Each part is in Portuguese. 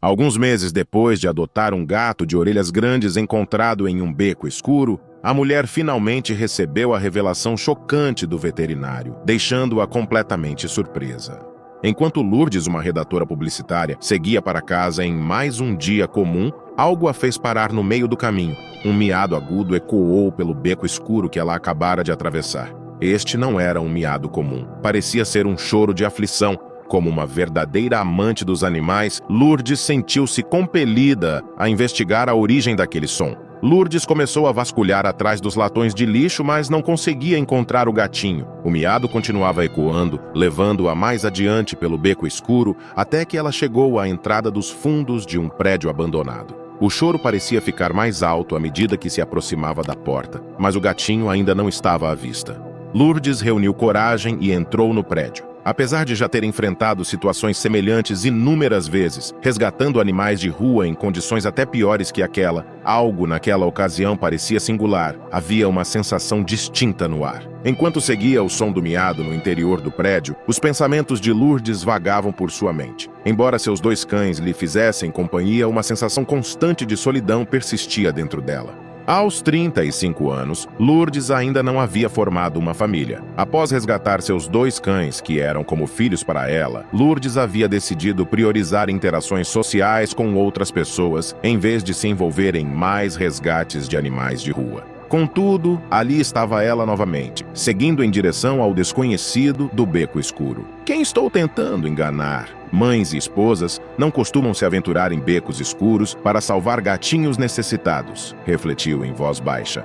Alguns meses depois de adotar um gato de orelhas grandes encontrado em um beco escuro, a mulher finalmente recebeu a revelação chocante do veterinário, deixando-a completamente surpresa. Enquanto Lourdes, uma redatora publicitária, seguia para casa em mais um dia comum, algo a fez parar no meio do caminho. Um miado agudo ecoou pelo beco escuro que ela acabara de atravessar. Este não era um miado comum. Parecia ser um choro de aflição. Como uma verdadeira amante dos animais, Lourdes sentiu-se compelida a investigar a origem daquele som. Lourdes começou a vasculhar atrás dos latões de lixo, mas não conseguia encontrar o gatinho. O miado continuava ecoando, levando-a mais adiante pelo beco escuro, até que ela chegou à entrada dos fundos de um prédio abandonado. O choro parecia ficar mais alto à medida que se aproximava da porta, mas o gatinho ainda não estava à vista. Lourdes reuniu coragem e entrou no prédio. Apesar de já ter enfrentado situações semelhantes inúmeras vezes, resgatando animais de rua em condições até piores que aquela, algo naquela ocasião parecia singular. Havia uma sensação distinta no ar. Enquanto seguia o som do miado no interior do prédio, os pensamentos de Lourdes vagavam por sua mente. Embora seus 2 cães lhe fizessem companhia, uma sensação constante de solidão persistia dentro dela. Aos 35 anos, Lourdes ainda não havia formado uma família. Após resgatar seus 2 cães, que eram como filhos para ela, Lourdes havia decidido priorizar interações sociais com outras pessoas, em vez de se envolver em mais resgates de animais de rua. Contudo, ali estava ela novamente, seguindo em direção ao desconhecido do beco escuro. Quem estou tentando enganar? Mães e esposas não costumam se aventurar em becos escuros para salvar gatinhos necessitados, refletiu em voz baixa.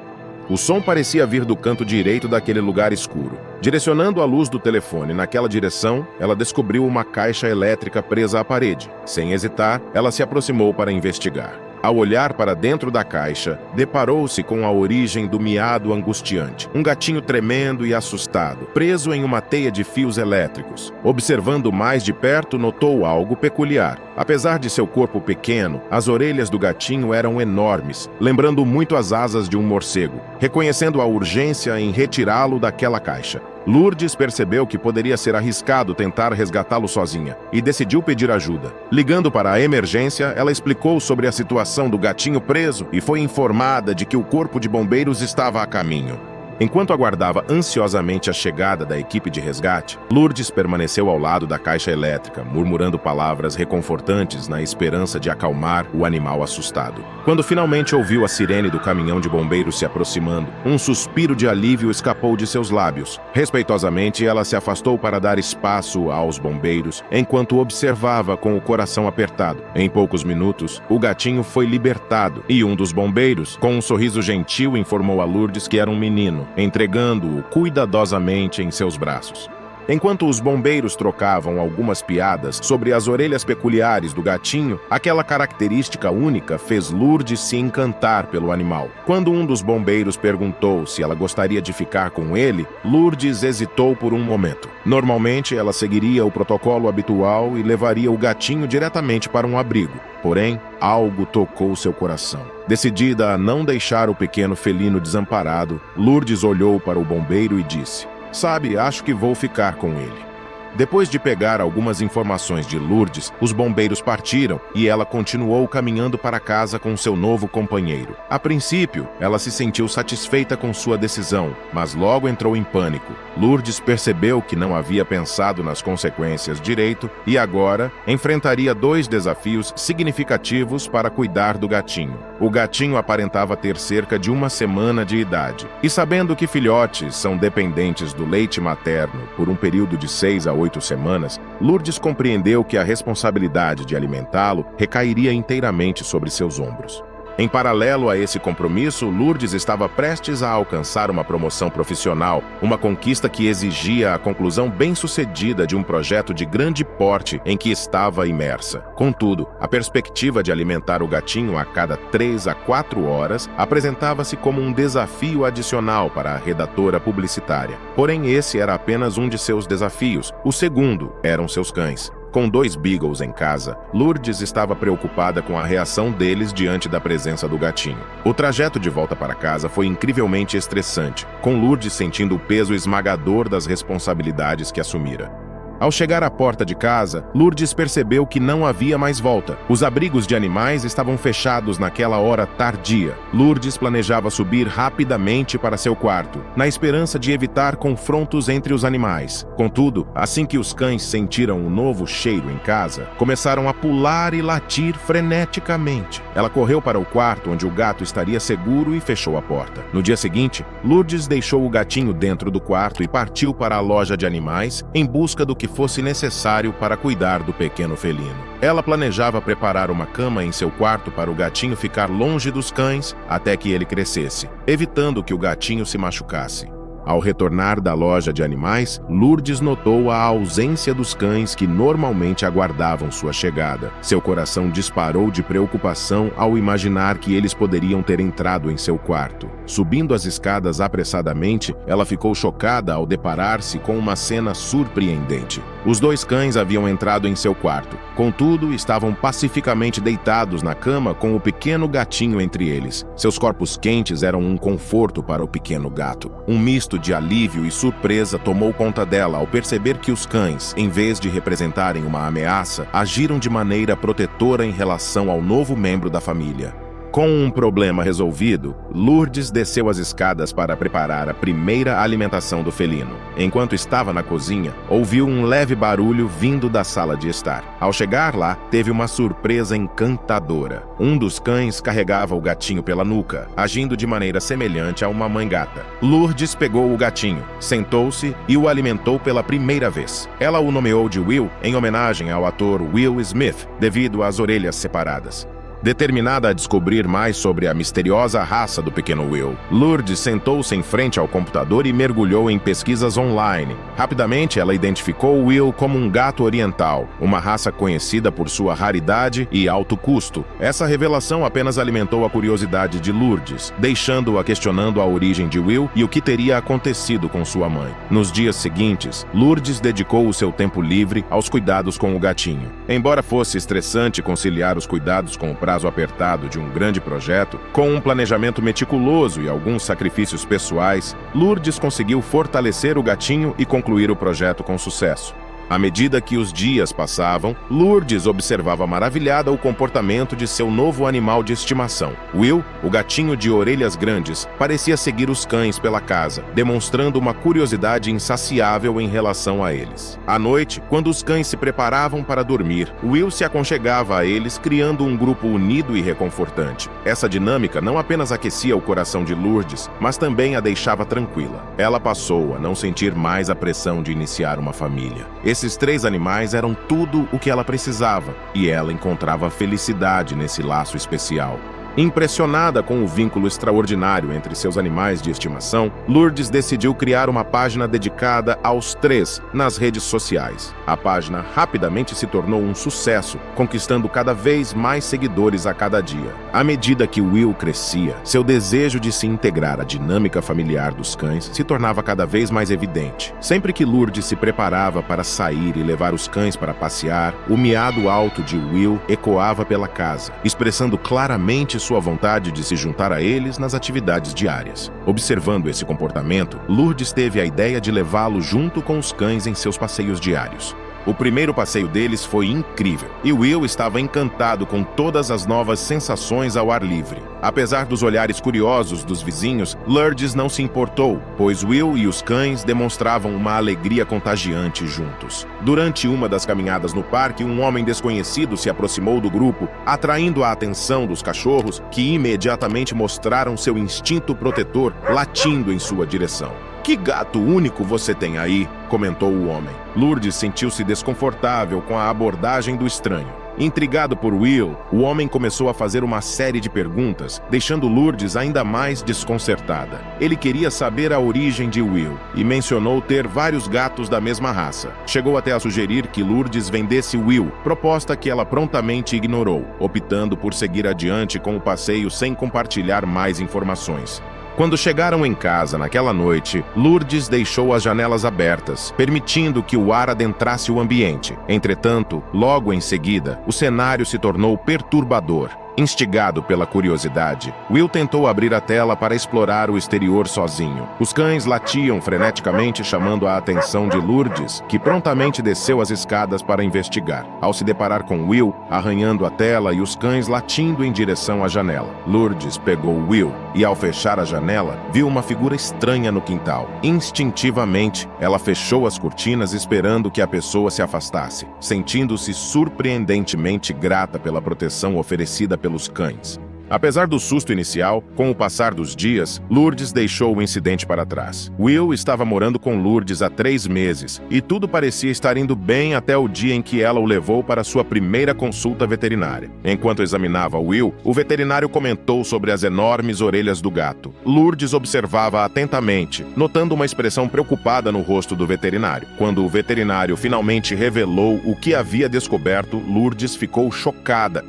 O som parecia vir do canto direito daquele lugar escuro. Direcionando a luz do telefone naquela direção, ela descobriu uma caixa elétrica presa à parede. Sem hesitar, ela se aproximou para investigar. Ao olhar para dentro da caixa, deparou-se com a origem do miado angustiante. Um gatinho tremendo e assustado, preso em uma teia de fios elétricos. Observando mais de perto, notou algo peculiar. Apesar de seu corpo pequeno, as orelhas do gatinho eram enormes, lembrando muito as asas de um morcego. Reconhecendo a urgência em retirá-lo daquela caixa, Lourdes percebeu que poderia ser arriscado tentar resgatá-lo sozinha e decidiu pedir ajuda. Ligando para a emergência, ela explicou sobre a situação do gatinho preso e foi informada de que o corpo de bombeiros estava a caminho. Enquanto aguardava ansiosamente a chegada da equipe de resgate, Lourdes permaneceu ao lado da caixa elétrica, murmurando palavras reconfortantes na esperança de acalmar o animal assustado. Quando finalmente ouviu a sirene do caminhão de bombeiros se aproximando, um suspiro de alívio escapou de seus lábios. Respeitosamente, ela se afastou para dar espaço aos bombeiros, enquanto observava com o coração apertado. Em poucos minutos, o gatinho foi libertado e um dos bombeiros, com um sorriso gentil, informou a Lourdes que era um menino, entregando-o cuidadosamente em seus braços. Enquanto os bombeiros trocavam algumas piadas sobre as orelhas peculiares do gatinho, aquela característica única fez Lourdes se encantar pelo animal. Quando um dos bombeiros perguntou se ela gostaria de ficar com ele, Lourdes hesitou por um momento. Normalmente, ela seguiria o protocolo habitual e levaria o gatinho diretamente para um abrigo. Porém, algo tocou seu coração. Decidida a não deixar o pequeno felino desamparado, Lourdes olhou para o bombeiro e disse: "Sabe, acho que vou ficar com ele." Depois de pegar algumas informações de Lourdes, os bombeiros partiram e ela continuou caminhando para casa com seu novo companheiro. A princípio, ela se sentiu satisfeita com sua decisão, mas logo entrou em pânico. Lourdes percebeu que não havia pensado nas consequências direito e agora enfrentaria 2 desafios significativos para cuidar do gatinho. O gatinho aparentava ter cerca de 1 semana de idade, e sabendo que filhotes são dependentes do leite materno por um período de 6 a 8 semanas, Lourdes compreendeu que a responsabilidade de alimentá-lo recairia inteiramente sobre seus ombros. Em paralelo a esse compromisso, Lourdes estava prestes a alcançar uma promoção profissional, uma conquista que exigia a conclusão bem-sucedida de um projeto de grande porte em que estava imersa. Contudo, a perspectiva de alimentar o gatinho a cada 3 a 4 horas apresentava-se como um desafio adicional para a redatora publicitária. Porém, esse era apenas um de seus desafios. O segundo eram seus cães. Com 2 beagles em casa, Lourdes estava preocupada com a reação deles diante da presença do gatinho. O trajeto de volta para casa foi incrivelmente estressante, com Lourdes sentindo o peso esmagador das responsabilidades que assumira. Ao chegar à porta de casa, Lourdes percebeu que não havia mais volta. Os abrigos de animais estavam fechados naquela hora tardia. Lourdes planejava subir rapidamente para seu quarto, na esperança de evitar confrontos entre os animais. Contudo, assim que os cães sentiram um novo cheiro em casa, começaram a pular e latir freneticamente. Ela correu para o quarto onde o gato estaria seguro e fechou a porta. No dia seguinte, Lourdes deixou o gatinho dentro do quarto e partiu para a loja de animais em busca do que fosse necessário para cuidar do pequeno felino. Ela planejava preparar uma cama em seu quarto para o gatinho ficar longe dos cães até que ele crescesse, evitando que o gatinho se machucasse. Ao retornar da loja de animais, Lourdes notou a ausência dos cães que normalmente aguardavam sua chegada. Seu coração disparou de preocupação ao imaginar que eles poderiam ter entrado em seu quarto. Subindo as escadas apressadamente, ela ficou chocada ao deparar-se com uma cena surpreendente. Os 2 cães haviam entrado em seu quarto. Contudo, estavam pacificamente deitados na cama com o pequeno gatinho entre eles. Seus corpos quentes eram um conforto para o pequeno gato. Um misto de alívio e surpresa tomou conta dela ao perceber que os cães, em vez de representarem uma ameaça, agiram de maneira protetora em relação ao novo membro da família. Com um problema resolvido, Lourdes desceu as escadas para preparar a primeira alimentação do felino. Enquanto estava na cozinha, ouviu um leve barulho vindo da sala de estar. Ao chegar lá, teve uma surpresa encantadora. Um dos cães carregava o gatinho pela nuca, agindo de maneira semelhante a uma mãe gata. Lourdes pegou o gatinho, sentou-se e o alimentou pela primeira vez. Ela o nomeou de Will em homenagem ao ator Will Smith, devido às orelhas separadas. Determinada a descobrir mais sobre a misteriosa raça do pequeno Will, Lourdes sentou-se em frente ao computador e mergulhou em pesquisas online. Rapidamente, ela identificou Will como um gato oriental, uma raça conhecida por sua raridade e alto custo. Essa revelação apenas alimentou a curiosidade de Lourdes, deixando-a questionando a origem de Will e o que teria acontecido com sua mãe. Nos dias seguintes, Lourdes dedicou o seu tempo livre aos cuidados com o gatinho. Embora fosse estressante conciliar os cuidados com o prazo apertado de um grande projeto, com um planejamento meticuloso e alguns sacrifícios pessoais, Lourdes conseguiu fortalecer o gatinho e concluir o projeto com sucesso. À medida que os dias passavam, Lourdes observava maravilhada o comportamento de seu novo animal de estimação. Will, o gatinho de orelhas grandes, parecia seguir os cães pela casa, demonstrando uma curiosidade insaciável em relação a eles. À noite, quando os cães se preparavam para dormir, Will se aconchegava a eles, criando um grupo unido e reconfortante. Essa dinâmica não apenas aquecia o coração de Lourdes, mas também a deixava tranquila. Ela passou a não sentir mais a pressão de iniciar uma família. Esses 3 animais eram tudo o que ela precisava, e ela encontrava felicidade nesse laço especial. Impressionada com o vínculo extraordinário entre seus animais de estimação, Lourdes decidiu criar uma página dedicada aos 3 nas redes sociais. A página rapidamente se tornou um sucesso, conquistando cada vez mais seguidores a cada dia. À medida que Will crescia, seu desejo de se integrar à dinâmica familiar dos cães se tornava cada vez mais evidente. Sempre que Lourdes se preparava para sair e levar os cães para passear, o miado alto de Will ecoava pela casa, expressando claramente sua vontade de se juntar a eles nas atividades diárias. Observando esse comportamento, Lourdes teve a ideia de levá-lo junto com os cães em seus passeios diários. O primeiro passeio deles foi incrível, e Will estava encantado com todas as novas sensações ao ar livre. Apesar dos olhares curiosos dos vizinhos, Lourdes não se importou, pois Will e os cães demonstravam uma alegria contagiante juntos. Durante uma das caminhadas no parque, um homem desconhecido se aproximou do grupo, atraindo a atenção dos cachorros, que imediatamente mostraram seu instinto protetor, latindo em sua direção. "Que gato único você tem aí?", comentou o homem. Lourdes sentiu-se desconfortável com a abordagem do estranho. Intrigado por Will, o homem começou a fazer uma série de perguntas, deixando Lourdes ainda mais desconcertada. Ele queria saber a origem de Will e mencionou ter vários gatos da mesma raça. Chegou até a sugerir que Lourdes vendesse Will, proposta que ela prontamente ignorou, optando por seguir adiante com o passeio sem compartilhar mais informações. Quando chegaram em casa naquela noite, Lourdes deixou as janelas abertas, permitindo que o ar adentrasse o ambiente. Entretanto, logo em seguida, o cenário se tornou perturbador. Instigado pela curiosidade, Will tentou abrir a tela para explorar o exterior sozinho. Os cães latiam freneticamente, chamando a atenção de Lourdes, que prontamente desceu as escadas para investigar. Ao se deparar com Will, arranhando a tela e os cães latindo em direção à janela, Lourdes pegou Will e, ao fechar a janela, viu uma figura estranha no quintal. Instintivamente, ela fechou as cortinas esperando que a pessoa se afastasse, sentindo-se surpreendentemente grata pela proteção oferecida pelos cães. Apesar do susto inicial, com o passar dos dias, Lourdes deixou o incidente para trás. Will estava morando com Lourdes há 3 meses e tudo parecia estar indo bem até o dia em que ela o levou para sua primeira consulta veterinária. Enquanto examinava Will, o veterinário comentou sobre as enormes orelhas do gato. Lourdes observava atentamente, notando uma expressão preocupada no rosto do veterinário. Quando o veterinário finalmente revelou o que havia descoberto, Lourdes ficou chocada.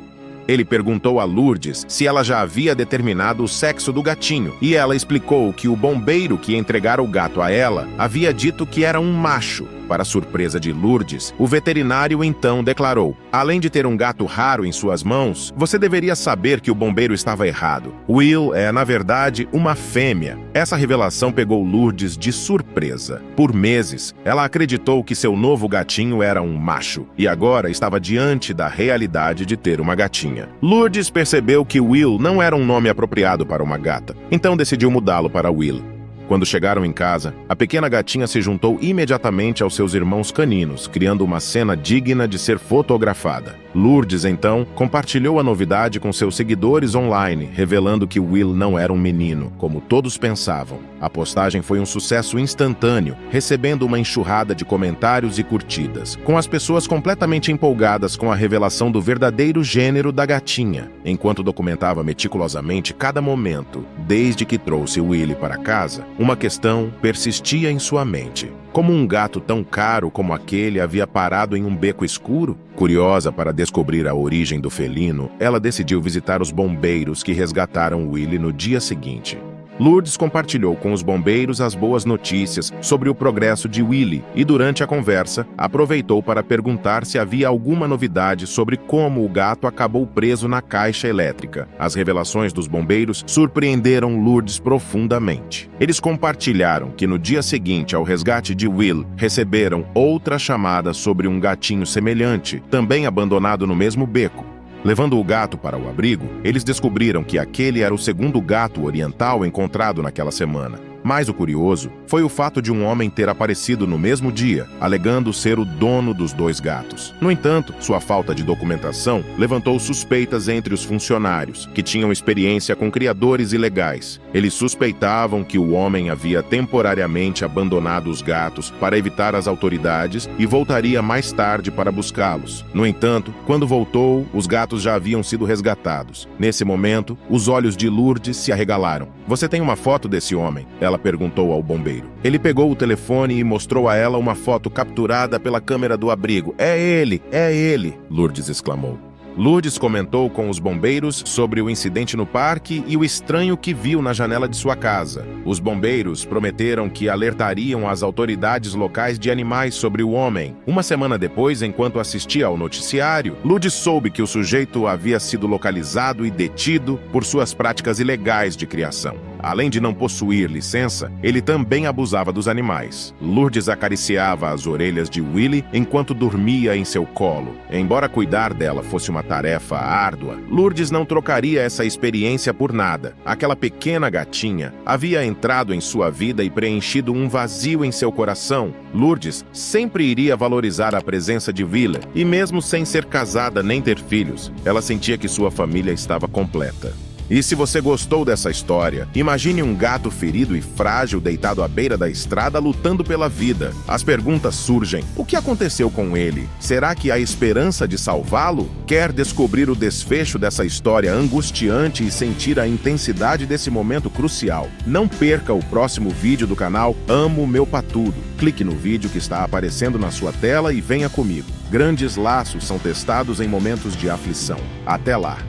Ele perguntou a Lourdes se ela já havia determinado o sexo do gatinho, e ela explicou que o bombeiro que entregara o gato a ela havia dito que era um macho. Para surpresa de Lourdes, o veterinário então declarou: além de ter um gato raro em suas mãos, você deveria saber que o bombeiro estava errado. Will é, na verdade, uma fêmea. Essa revelação pegou Lourdes de surpresa. Por meses, ela acreditou que seu novo gatinho era um macho, e agora estava diante da realidade de ter uma gatinha. Lourdes percebeu que Will não era um nome apropriado para uma gata, então decidiu mudá-lo para Will. Quando chegaram em casa, a pequena gatinha se juntou imediatamente aos seus irmãos caninos, criando uma cena digna de ser fotografada. Lourdes, então, compartilhou a novidade com seus seguidores online, revelando que Will não era um menino, como todos pensavam. A postagem foi um sucesso instantâneo, recebendo uma enxurrada de comentários e curtidas, com as pessoas completamente empolgadas com a revelação do verdadeiro gênero da gatinha. Enquanto documentava meticulosamente cada momento, desde que trouxe Willie para casa, uma questão persistia em sua mente. Como um gato tão caro como aquele havia parado em um beco escuro? Curiosa para descobrir a origem do felino, ela decidiu visitar os bombeiros que resgataram Willie no dia seguinte. Lourdes compartilhou com os bombeiros as boas notícias sobre o progresso de Willie e, durante a conversa, aproveitou para perguntar se havia alguma novidade sobre como o gato acabou preso na caixa elétrica. As revelações dos bombeiros surpreenderam Lourdes profundamente. Eles compartilharam que no dia seguinte ao resgate de Will, receberam outra chamada sobre um gatinho semelhante, também abandonado no mesmo beco. Levando o gato para o abrigo, eles descobriram que aquele era o segundo gato oriental encontrado naquela semana. Mas o curioso foi o fato de um homem ter aparecido no mesmo dia, alegando ser o dono dos 2 gatos. No entanto, sua falta de documentação levantou suspeitas entre os funcionários, que tinham experiência com criadores ilegais. Eles suspeitavam que o homem havia temporariamente abandonado os gatos para evitar as autoridades e voltaria mais tarde para buscá-los. No entanto, quando voltou, os gatos já haviam sido resgatados. Nesse momento, os olhos de Lourdes se arregalaram. "Você tem uma foto desse homem?" Ela perguntou ao bombeiro. Ele pegou o telefone e mostrou a ela uma foto capturada pela câmera do abrigo. É ele! Lourdes exclamou. Lourdes comentou com os bombeiros sobre o incidente no parque e o estranho que viu na janela de sua casa. Os bombeiros prometeram que alertariam as autoridades locais de animais sobre o homem. Uma semana depois, enquanto assistia ao noticiário, Lourdes soube que o sujeito havia sido localizado e detido por suas práticas ilegais de criação. Além de não possuir licença, ele também abusava dos animais. Lourdes acariciava as orelhas de Willie enquanto dormia em seu colo. Embora cuidar dela fosse uma tarefa árdua, Lourdes não trocaria essa experiência por nada. Aquela pequena gatinha havia entrado em sua vida e preenchido um vazio em seu coração. Lourdes sempre iria valorizar a presença de Willa, e mesmo sem ser casada nem ter filhos, ela sentia que sua família estava completa. E se você gostou dessa história, imagine um gato ferido e frágil deitado à beira da estrada lutando pela vida. As perguntas surgem: o que aconteceu com ele? Será que há esperança de salvá-lo? Quer descobrir o desfecho dessa história angustiante e sentir a intensidade desse momento crucial? Não perca o próximo vídeo do canal Amo Meu Patudo. Clique no vídeo que está aparecendo na sua tela e venha comigo. Grandes laços são testados em momentos de aflição. Até lá!